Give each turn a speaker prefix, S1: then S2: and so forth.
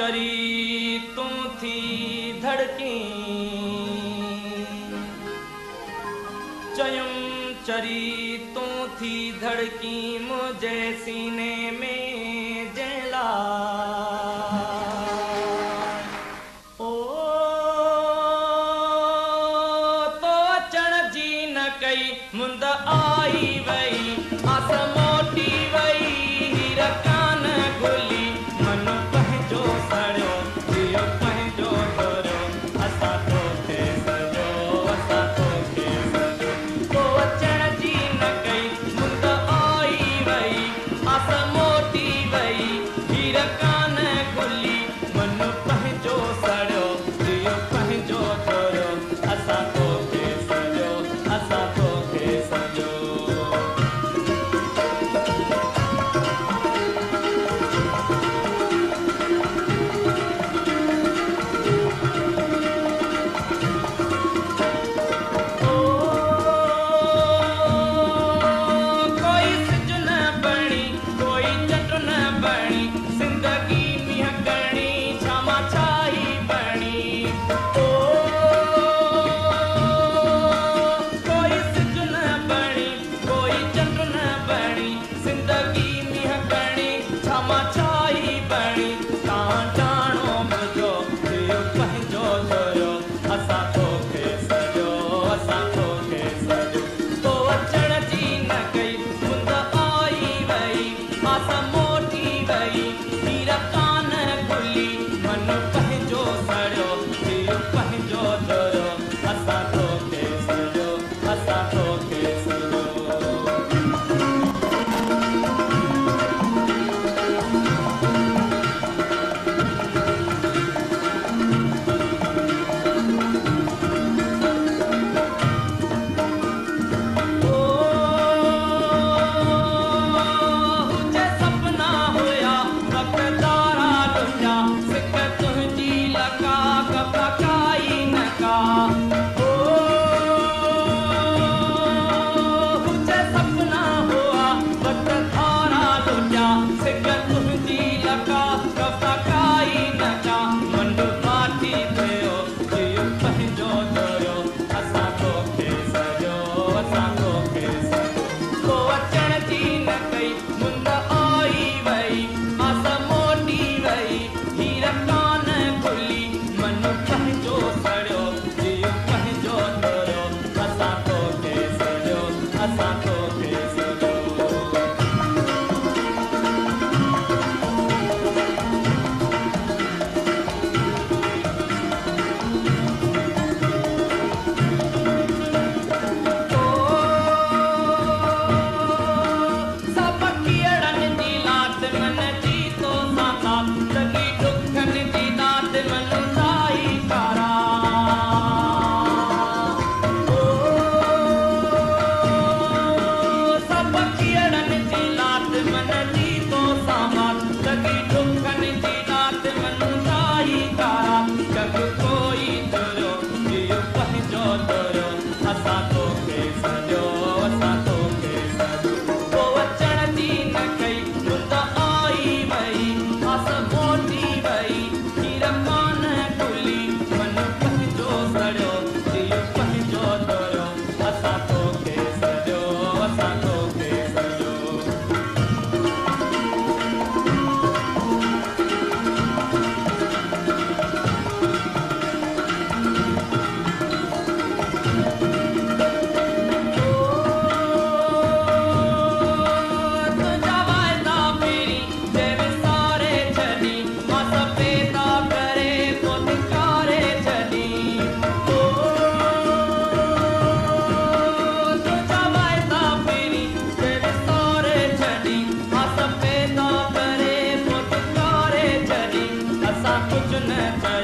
S1: चरी तू थी धड़की चयुम चरी तू थी धड़की मुझे सीने में जला ओ तो अचण जी न कई मुंद आई वई आस मोटी वई हीर कान खुली मन पंहिंजो सड़ियो जियो पंहिंजो धोरियो असां तोखे सजो असां तोखे सजो तो अचण जी न कई मुंद आई वई आस मोटी वई हीर कान खुली मन पंहिंजो सड़ियो जियो पंहिंजो धोरियो असां तोखे सजो असां तोखे सजो कुछ न